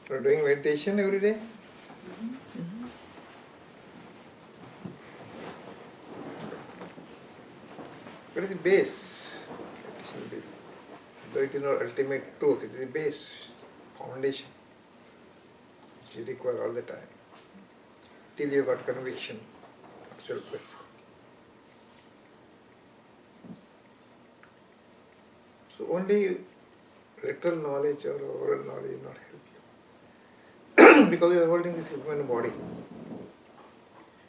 You are doing meditation every day? What is the base? Meditation base. Though it is not ultimate truth, it is the base, foundation, which you require all the time. Till you got conviction of self-person. So only literal knowledge or oral knowledge will not help you. Because you are holding this human body.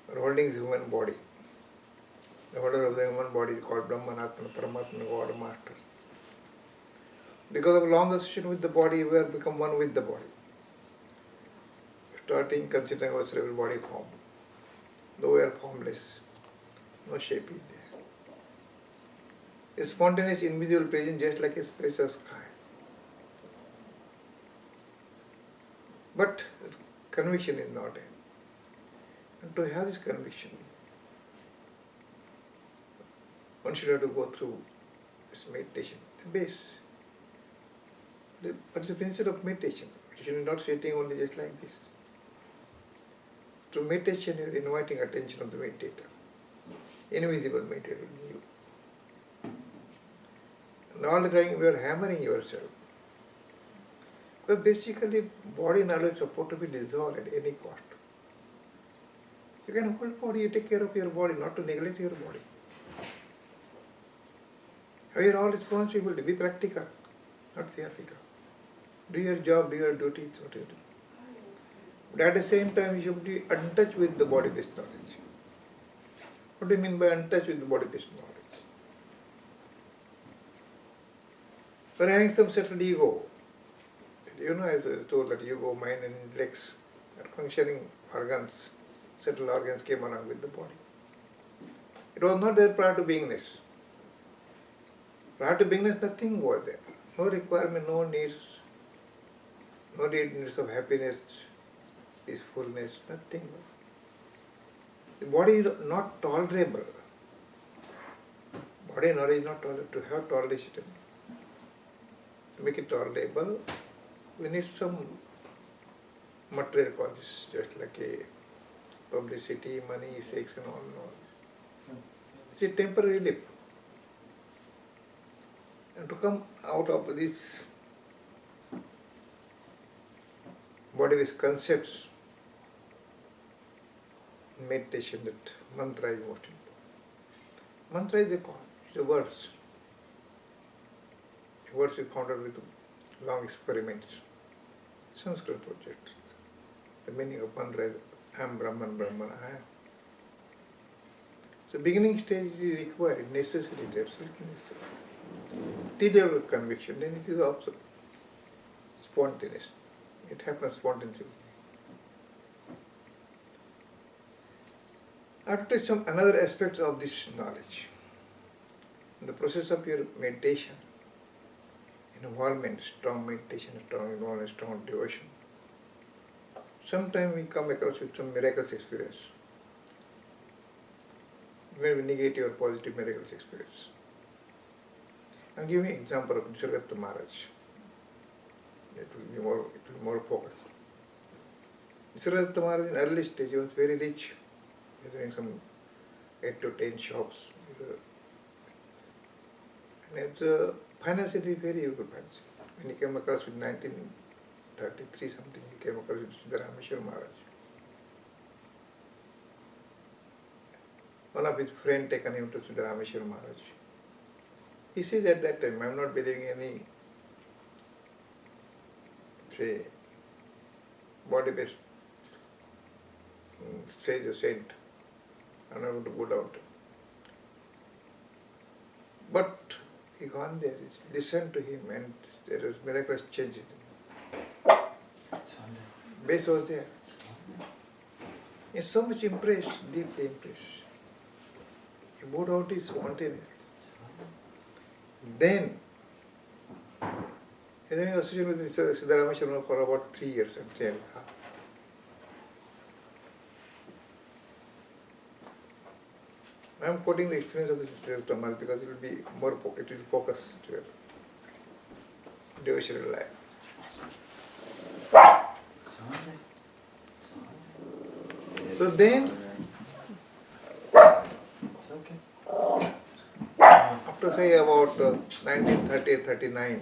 You are holding this human body. The holder of the human body is called Brahman, Atman, Paramatma, God, Master. Because of long association with the body, we have become one with the body. Starting considering ourselves body form. Though we are formless, no shape is there. A spontaneous invisible presence just like a space of sky. But conviction is not there. And to have this conviction, one should have to go through this meditation, the base. But the principle of meditation, meditation is not sitting only just like this. Through meditation, you are inviting attention of the meditator, invisible meditator in you. And all the time you are hammering yourself. Because basically, body knowledge is supposed to be dissolved at any cost. You can hold body, you take care of your body, not to neglect your body. You are all responsible, be practical, not theoretical. Do your job, do your duties, what you do. But at the same time, you should be untouched with the body-based knowledge. What do you mean by untouched with the body-based knowledge? For having some settled ego. You know, as I told that ego, mind and intellects are functioning organs, settled organs came along with the body. It was not there prior to beingness. Prior to beingness, nothing was there. No requirement, no needs, no needs of happiness, peacefulness, nothing. The body is not tolerable. Body knowledge is not tolerable. To have toleration, to make it tolerable, we need some material causes, just like a publicity, money, sex and all. It's a temporary relief. And to come out of these body-based concepts, meditation, that mantra is most important. Mantra is a call, it's a words. The words is founded with long experiments. Sanskrit projects. The meaning of mantra is I am Brahman, Brahman, I am. So beginning stage is required, necessary, absolutely necessary. Till you have conviction, then it is also spontaneous. It happens spontaneously. I have to take some another aspects of this knowledge. In the process of your meditation, involvement, strong meditation, strong involvement, strong devotion, sometimes we come across with some miraculous experience. When we negate your positive miraculous experience. I am giving an example of Ramakant Maharaj. It will be more focused. Ramakant Maharaj in early stage was very rich. He was having some 8 to 10 shops. And it's financially very good finance. When he came across with 1933 something, he came across with Ramakant Maharaj. One of his friends taken him to Ramakant Maharaj. He says at that time, I am not believing any, say, body-based sage or saint. I am not going to go down. But he gone there, he listened to him, and there was miraculous change in him. Base was there. He is so much impressed, deeply impressed. He moved out his spontaneously. Then, he was associated with Siddharama for about 3 years and 3.5 years. I am quoting the experience of the Siddhartha Maharaj because it will be more, it will focus to your devotional life. So then, It's okay. after say about 1938-39,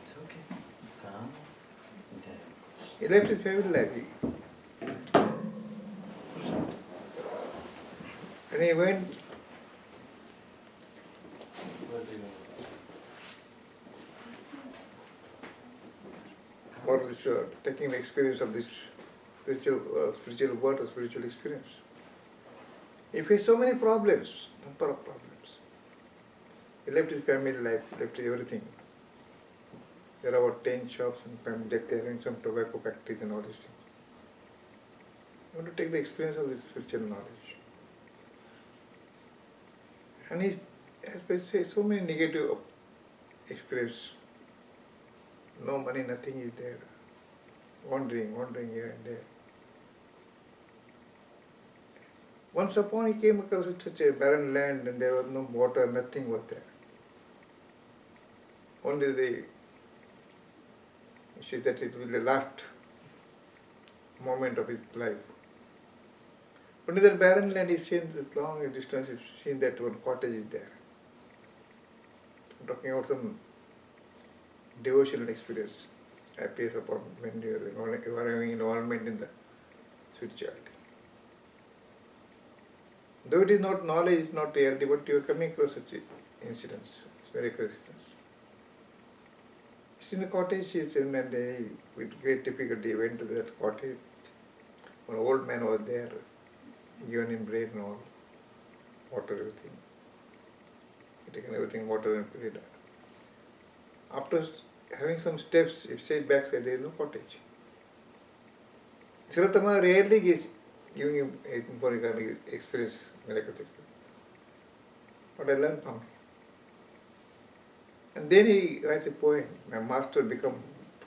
It's okay. Calm. he left his family life. And he went for this taking the experience of this spiritual world or spiritual experience. He faced so many problems, number of problems. He left his family life, left everything. There are about 10 shops and family, they're having some tobacco factories and all these things. I want to take the experience of this spiritual knowledge. And he has say so many negative experience. No money, nothing is there. Wandering here and there. Once upon he came across such a barren land and there was no water, nothing was there. Only he said that it will be the last moment of his life. But in that barren land, he's seen this long distance, he's seen that one cottage is there. I'm talking about some devotional experience, appears upon when you are having involvement in the spirituality. Though it is not knowledge, not reality, but you are coming across such incidents, miracle incidents. In the cottage, she said, and they, with great difficulty, went to that cottage. An old man was there, given him bread and all, water, everything. He taken everything, water and bread. After having some steps, if say backside, there is no cottage. Siratama rarely gives giving him anything for regarding experience, miracle experience. But I learned from him. And then he writes a poem, my master become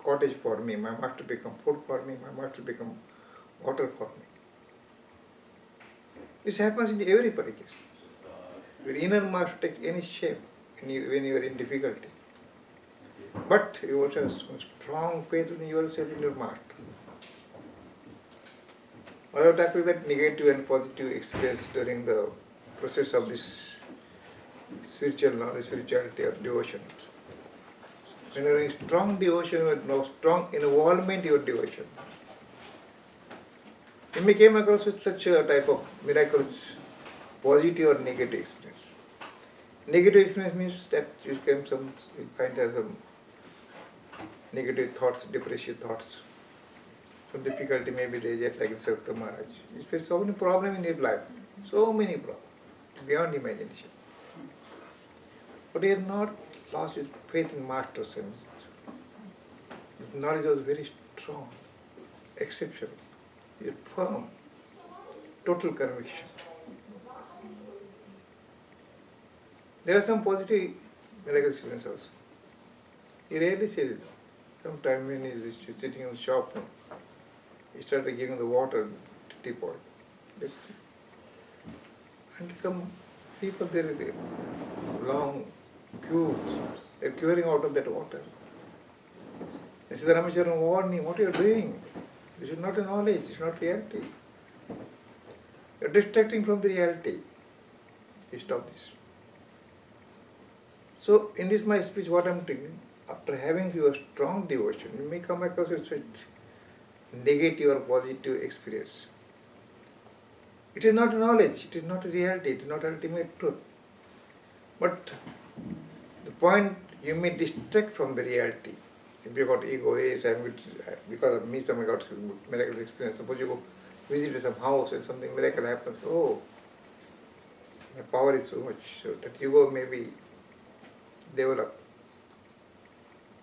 cottage for me, my master become food for me, my master become water for me. This happens in everybody case. Your inner master takes any shape when you are in difficulty. But you also have strong faith in yourself, in your master. I will talk with that negative and positive experience during the process of this spiritual knowledge, spirituality or devotion. When you are in strong devotion, with no strong involvement in your devotion, you may come across with such a type of miracles, positive or negative experience. Negative experience means that you find there some negative thoughts, depressive thoughts. Some difficulty maybe there, just like Ramakant Maharaj. He faced so many problems in his life, so many problems, beyond imagination. But he had not lost his faith in Master. His knowledge was very strong, exceptional, firm, total conviction. There are some positive miracle experiences also. He rarely says it. Sometime when he is sitting in the shop, he started giving the water to teapot. And some people there with long queues, they are queuing out of that water. They said, Ramachandran, warn him, what are you doing? This is not a knowledge, it's not reality. You are distracting from the reality. He stopped this. So, in this my speech, what I am telling, after having your strong devotion, you may come across with such negative or positive experience. It is not knowledge, it is not reality, it is not ultimate truth. But the point, you may distract from the reality. If you got ego, because of me, I got miracle experience. Suppose you go visit some house and something miracle happens. Oh, my power is so much, so that ego may be developed.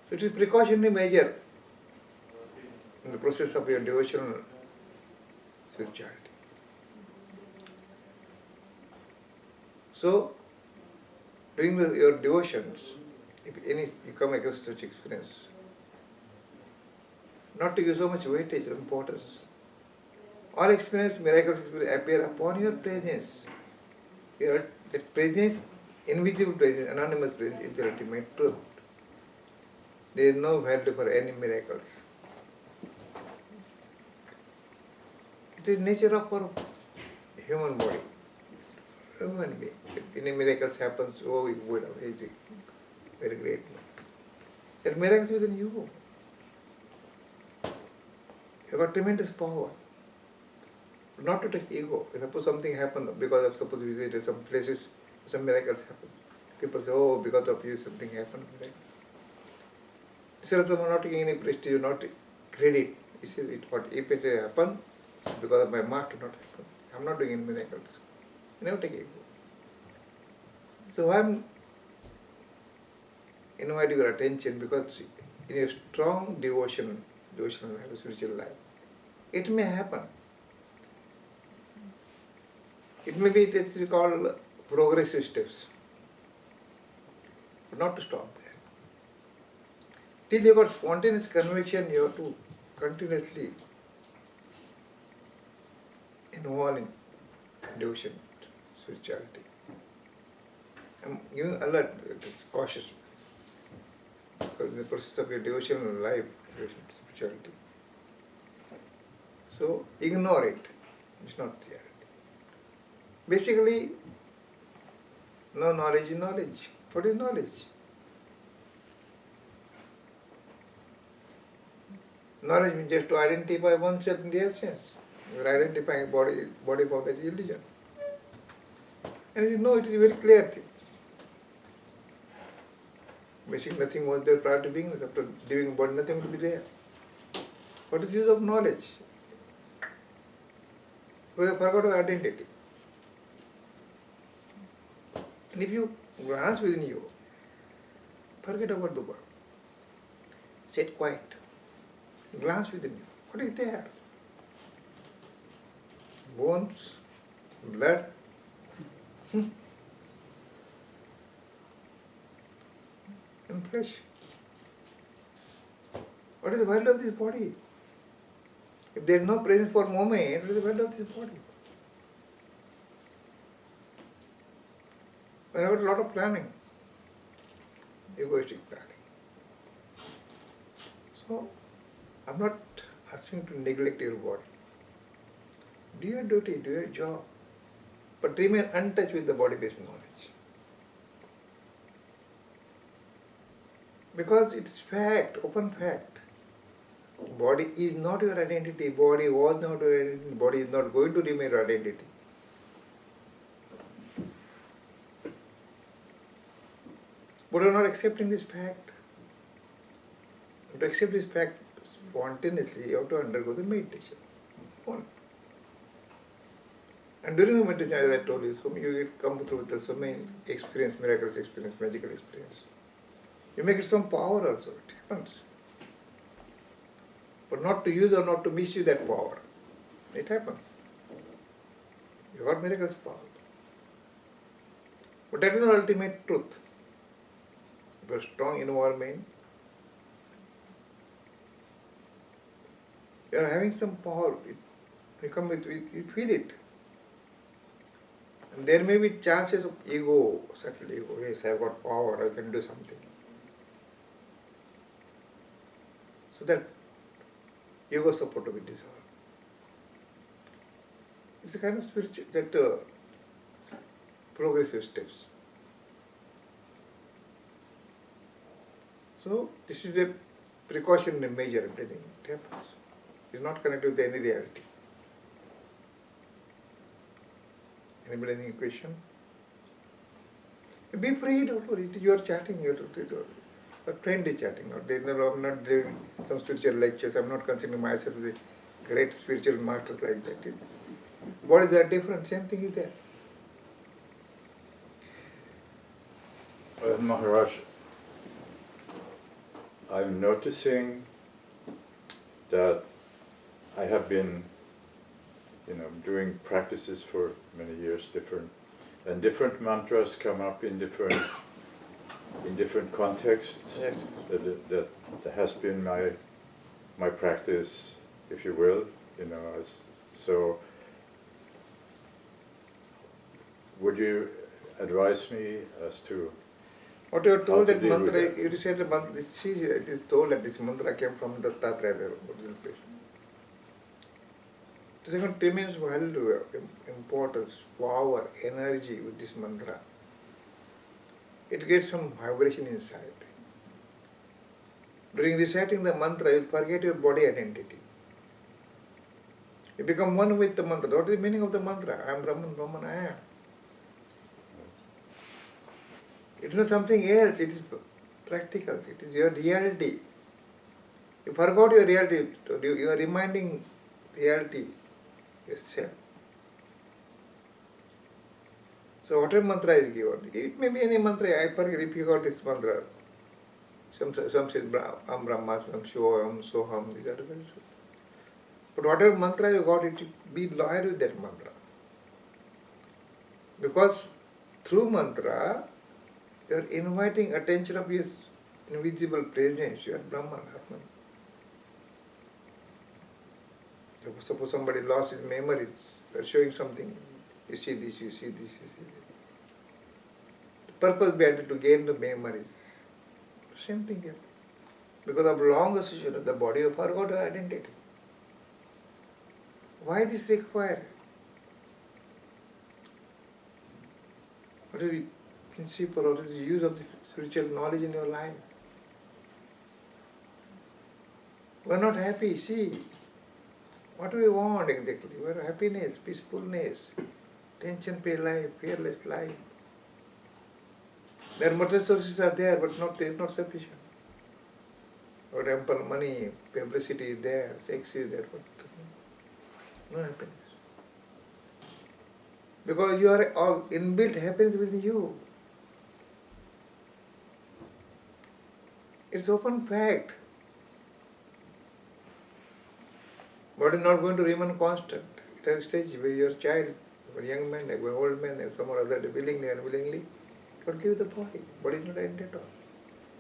So it is precautionary measure in the process of your devotional spirituality. So, during your devotions, if you come across such experience, not to give so much weightage or importance. All experience, miracles appear upon your presence. That presence, invisible presence, anonymous presence is the ultimate truth. There is no value for any miracles. It is nature of our human body, human being. If any miracles happens, oh, you would have easy, very great. There are miracles within you. You have got tremendous power. Not to take ego. Suppose something happened because of suppose we visited some places, some miracles happen. People say, oh, because of you something happened. Right? Instead of them not taking any prestige, not credit. You see, if it happened, because of my mark did not happen. I'm not doing any miracles. You never take ego. So I'm inviting your attention because in a strong devotional life, spiritual life, it may happen. It may be, it is called progressive steps, but not to stop there. Till you got spontaneous conviction, you have to continuously involve in devotion, spirituality. I'm giving alert, cautious, because in the process of your devotional life, spirituality. So ignore it. It's not reality. Basically, no knowledge is knowledge. What is knowledge? Knowledge means just to identify oneself in the essence. You are identifying body form, that is illusion. And it is a very clear thing. Basically nothing was there prior to being, after leaving body nothing will be there. What is the use of knowledge? We have forgotten identity. And if you glance within you, forget about the world. Sit quiet. Glance within you. What is there? Bones, blood. And flesh. What is the value of this body? If there is no presence for a moment, what is the value of this body? We have a lot of planning, egoistic planning. So, I'm not asking you to neglect your body. Do your duty, do your job, but remain untouched with the body-based knowledge. Because it's fact, open fact. Body is not your identity, body was not your identity, body is not going to remain your identity. But you're not accepting this fact. To accept this fact spontaneously, you have to undergo the meditation. And during the meditation, as I told you, you will come through with so many experience, miraculous experience, magical experience. You make it some power also, it happens. But not to use or not to misuse that power. It happens. You got miraculous power. But that is not ultimate truth. If you have strong involvement, you are having some power. You come with you feel it. And there may be chances of ego, subtle ego. Yes, I have got power, I can do something. So that ego is supposed to be dissolved. It's a kind of spiritual, progressive steps. So this is a precautionary measure I'm telling you. It happens. It's not connected with any reality. Anybody any question? Be free, don't worry. You are chatting, your friend is chatting. I'm not doing some spiritual lectures. I'm not considering myself as a great spiritual master like that. What is that difference? Same thing is there. Maharaj, I'm noticing that I have been, doing practices for many years, different mantras come up in different contexts. Yes. That has been my practice, if you will, so. Would you advise me as to what you are told how to that deal with mantra, that? you said the mantra, it is told that this mantra came from the Dattatreya, the original place. There's a tremendous value, importance, power, energy with this mantra. It gets some vibration inside. During reciting the mantra, you forget your body identity. You become one with the mantra. What is the meaning of the mantra? I am Brahman, Brahman I am. It is not something else, it is practical, it is your reality. You forgot your reality, you are reminding reality yourself. So whatever mantra is given, it may be any mantra, I forget if you got this mantra. Some says Am Brahma, some Shivam, Soham, these are very good. But whatever mantra you got, it be loyal with that mantra. Because through mantra, you are inviting attention of His invisible presence. You are Brahman, Atman. Suppose somebody lost his memories, you are showing something. You see this, you see this, you see that. The purpose behind it to gain the memories. Same thing here. Because of long association of the body, you forgot your identity. Why this required? What is the principle, what is the use of the spiritual knowledge in your life? We are not happy, see. What do we want exactly? We want happiness, peacefulness, tension-free life, fearless life. Their material sources are there, but not sufficient. Or ample money, publicity is there, sex is there, but no happiness. Because you are all inbuilt happiness within you. It's open fact. But it's not going to remain constant. It has a stage where you are a child, you are a young man, you are an old man, and some or other willingly or unwillingly, God give the body. Body is not ended at all.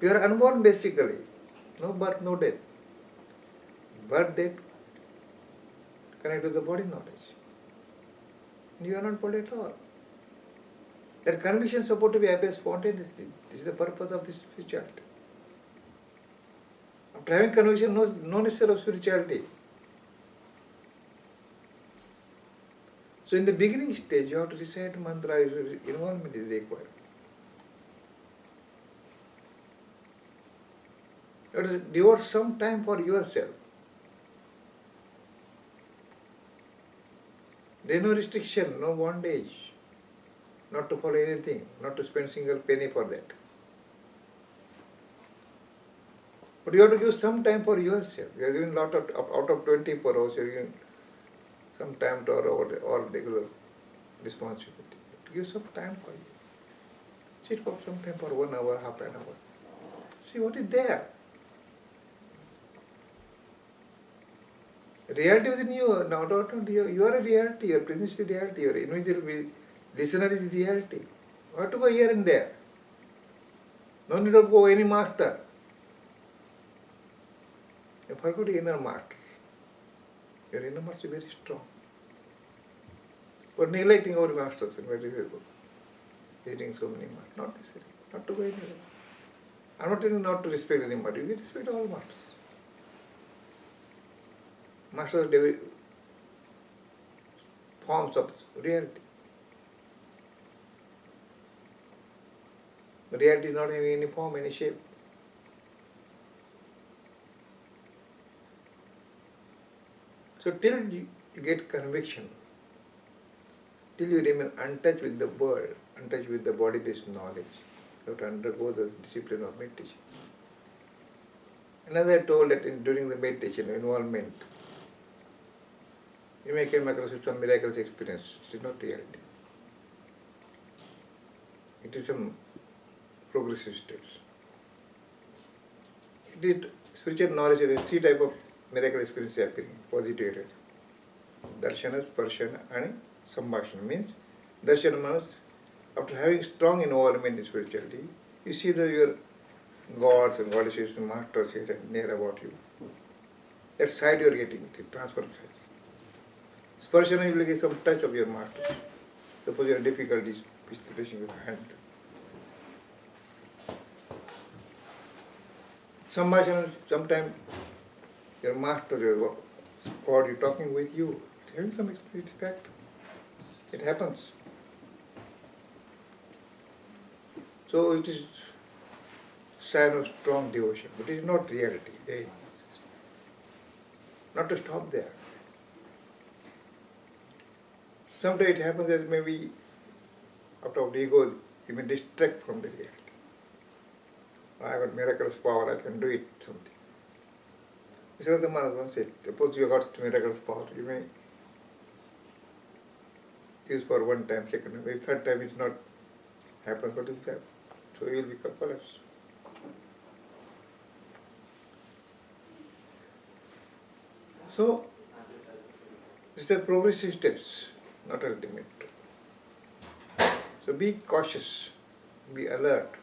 You are unborn basically. No birth, no death. Birth, death, connect to the body knowledge. You are not body at all. Their conviction is supposed to be happy spontaneously. This is the purpose of this spirituality. After having conviction, no necessary of spirituality. So in the beginning stage, you have to recite mantra, involvement is required. You have to devote some time for yourself. There is no restriction, no bondage, not to follow anything, not to spend single penny for that. But you have to give some time for yourself. You are giving lot of, out of 24 hours, you are giving some time to all regular responsibility. Give some time for you. Sit for some time for 1 hour, half an hour. See what is there. Reality within you, you are a reality, your presence is reality, your individual listener is reality. You have to go here and there. No need to go any master. You forgot the inner master. Your inner master is very strong. But neglecting our masters is very good. Visiting so many masters, not necessary. Not to go anywhere. I am not telling you not to respect any master. You respect all masters. Masters are forms of reality. But reality is not having any form, any shape. So till you get conviction, till you remain untouched with the world, untouched with the body-based knowledge, you have to undergo the discipline of meditation. And as I told that during the meditation involvement, you may come across with some miraculous experience. It is not reality. It is some progressive steps. It is spiritual knowledge. There are 3 types of miraculous experiences happening, positive areas. Darshana, Sparshana and Sambhashana. Means, Darshana means, after having strong involvement in spirituality, you see that your gods and goddesses and masters here and near about you. That side you are getting, the transference side. Sparshana, you will get some touch of your master. Suppose you have difficulties placing your hand. Sambhashana, sometimes your master, your God is talking with you. having some experience, fact. It happens. So it is sign of strong devotion, but it is not reality. Eh? Not to stop there. Sometimes it happens that maybe out of the ego you may distract from the reality. I got miraculous power, I can do it, something. This is what the Maharaj once said. Suppose you got miraculous power, you may use for one time, second time, if third time it not happens, what is that? So you will become collapsed. So, these are progressive steps, not ultimate. So be cautious, be alert.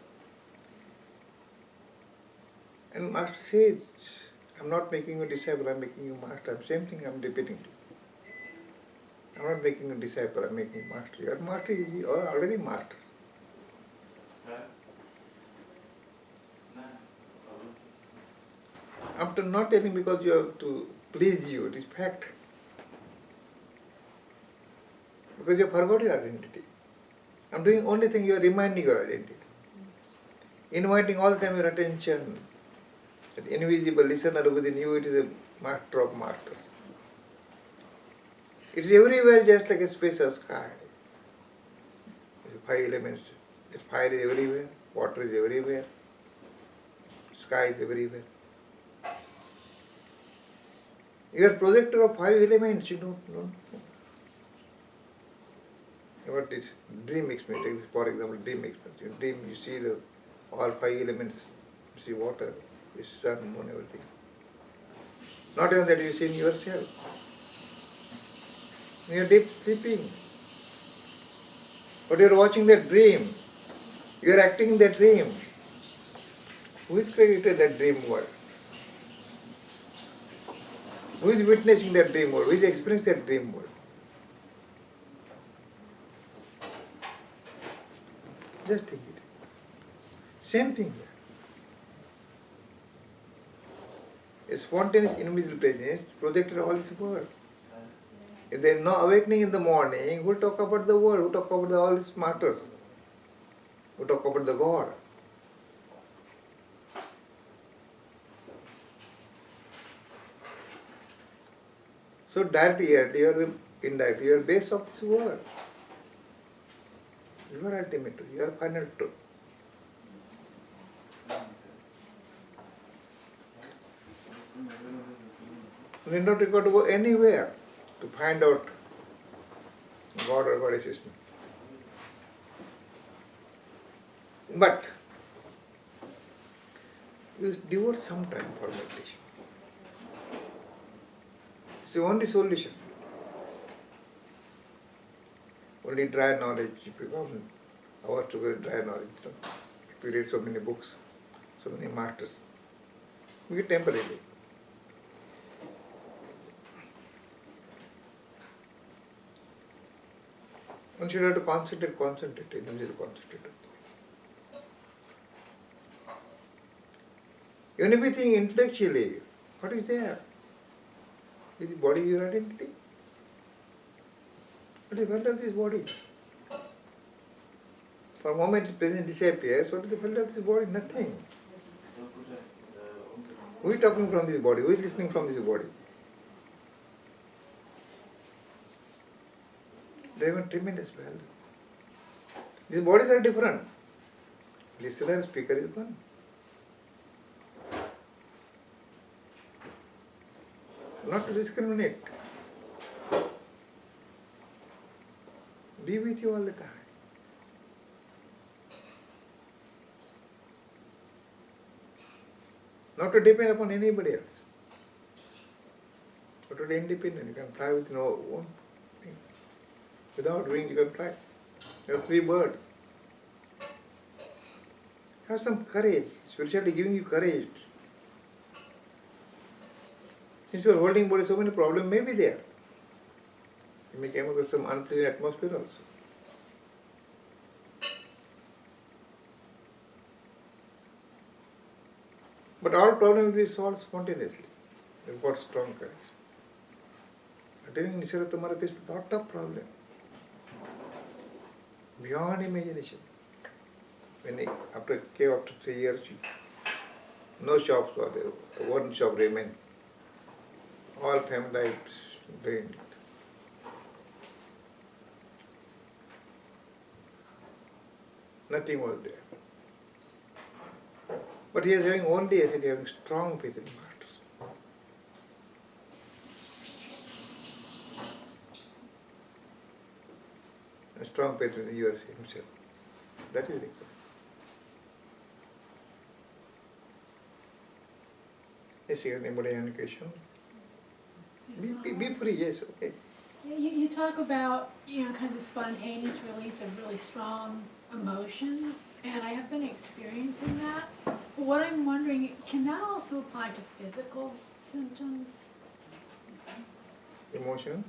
And Master says, I'm not making you a disciple, I'm making you master. Same thing I'm repeating to you. I'm not making you a disciple, I'm making you master. You are master, you are already masters. After not telling because you have to please you, it is fact. Because you forgot your identity. I'm doing only thing, you are reminding your identity. Inviting all the time your attention. That invisible listener within you, it is a master of masters. It is everywhere just like a space or sky. Five elements. Fire is everywhere, water is everywhere, sky is everywhere. You are projector of five elements, you don't know. What is dream experience? Take this, for example, dream experience. In dream you see the all five elements, you see water, you see sun, moon, everything. Not even that you see in yourself. You are deep sleeping. But you are watching that dream. You are acting that dream. Who is created that dream world? Who is witnessing that dream world? Who is experiencing that dream world? Just think it. Same thing here. A spontaneous invisible presence projected all this world. If there is no awakening in the morning, who will talk about the world? Who will talk about all these matters? Who will talk about the God? So directly you are the indirect, you are base of this world. You are ultimate truth, you are final truth. You need not require to go anywhere to find out God or God existence. But you devote some time for meditation. It's the only solution. Only dry knowledge, if you come hours together, dry knowledge. If you read so many books, so many masters, we get temporarily. One should have to concentrate, individually concentrate. Even if we think intellectually, what is there? Is the body your identity? What is the value of this body? For a moment the presence disappears, what is the value of this body? Nothing. Who is talking from this body? Who is listening from this body? They have a tremendous value. These bodies are different. Listener, speaker is one. Not to discriminate. Be with you all the time. Not to depend upon anybody else. But to be independent, you can fly with no own things. Without wings, you can fly. You have three birds. Have some courage. Spirituality giving you courage. Since you are holding body, so many problems may be there. You may come across some unpleasant atmosphere also. But all problems will be solved spontaneously. You've got strong courage. Attaining Nisargadatta Maharaj faced a lot of problem. Beyond imagination. When he, after 3 years, no shops were there, one shop remained. All family lives drained. Nothing was there. But he is having only, I said, having strong faith in masters. A strong faith in yours himself. That is required. Yes, anybody have any question? Be free, yes, okay. You talk about, kind of the spontaneous release of really strong emotions, and I have been experiencing that. What I'm wondering, can that also apply to physical symptoms? Emotions?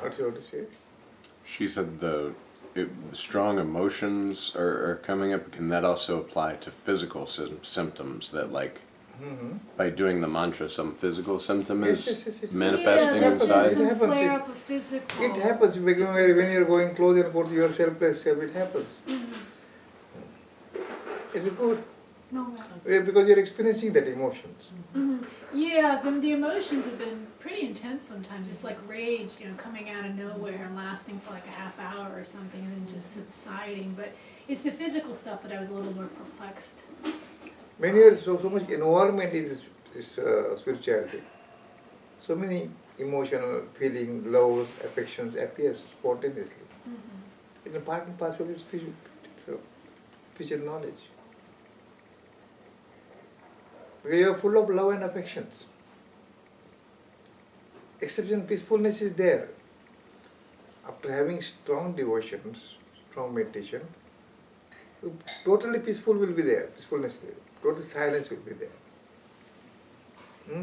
What's you want to say? She said the strong emotions are coming up. Can that also apply to physical symptoms that, like, by doing the mantra, some physical symptom is manifesting there's inside? been It some happens. flare up of physical. It happens when you're going close and go to your selfless self, it happens. It's good. No. Because you're experiencing that emotions. Yeah, the emotions have been pretty intense sometimes. It's like rage, coming out of nowhere and lasting for like a half hour or something and then just subsiding. But it's the physical stuff that I was a little more perplexed. Many years, so much involvement in this spirituality. So many emotional feeling, loves, affections appears spontaneously. It's a part and parcel of spiritual knowledge. Because you are full of love and affections. Exception peacefulness is there. After having strong devotions, strong meditation, totally peaceful will be there, peacefulness, total silence will be there.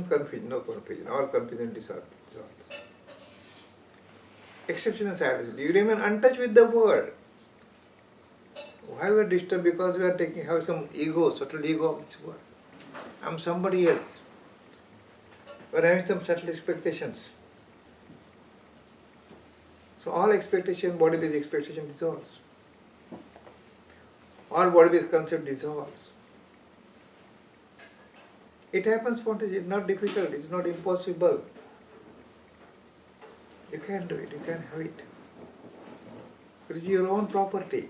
Confusion, no confusion, all confusion dissolves. Exceptional silence. You remain untouched with the world. Why we are disturbed? Because we are have some ego, subtle ego of this world. I'm somebody else. We are having some subtle expectations. So all expectation, body-based expectation dissolves. All body-based concept dissolves. It happens spontaneously, it's not difficult, it's not impossible. You can do it, you can have it. It is your own property.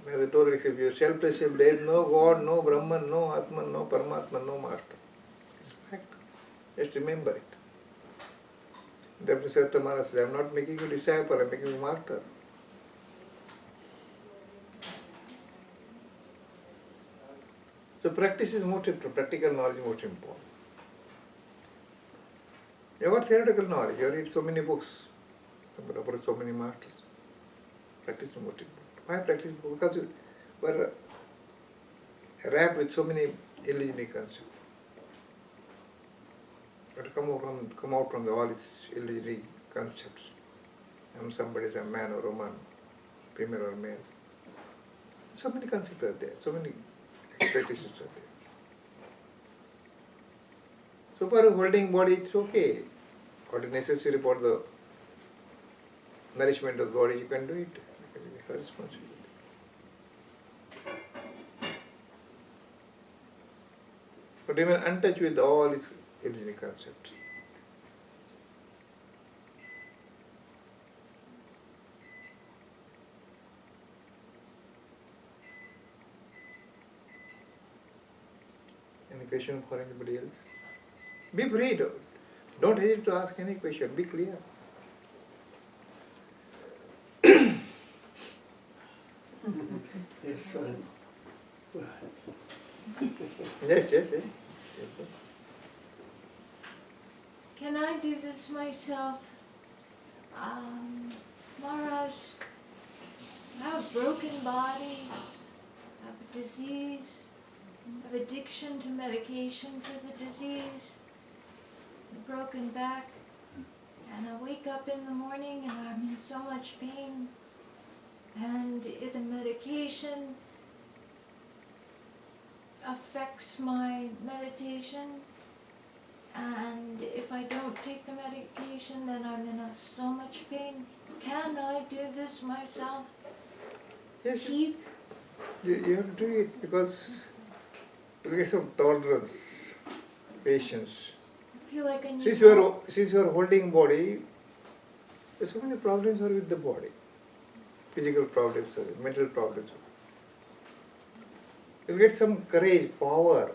As I told you, except your selfless self, there is no God, no Brahman, no Atman, no Paramatman, no Master. It's fact. Just remember it. Therefore, Nisargadatta Maharaj said, I am not making you disciple, I am making you master. So practice is most important, practical knowledge is most important. You have got theoretical knowledge, you have read so many books about so many masters. Practice is most important. Why practice? Because you were wrapped with so many illusionary concepts. You have to come out from all these illusionary concepts. Somebody is a man or woman, female or male. So many concepts are there, so many expectations are there. So for holding body, it's okay. What is necessary for the nourishment of the body, you can do it. Because you have responsibility. But remain untouched with all these illusionary concepts. Any question for anybody else? Be free. Don't hesitate to ask any question. Be clear. Yes, fine. Yes. Can I do this myself? Maharaj, I have a broken body, I have a disease, I have addiction to medication for the disease, a broken back, and I wake up in the morning and I'm in so much pain, and the medication affects my meditation, and if I don't take the medication, then I'm in so much pain. Can I do this myself? Yes, Keep you have to do it because you'll get some tolerance, patience. I feel like I need Since you are holding body, there's so many problems are with the body. Physical problems, mental problems. You'll get some courage, power.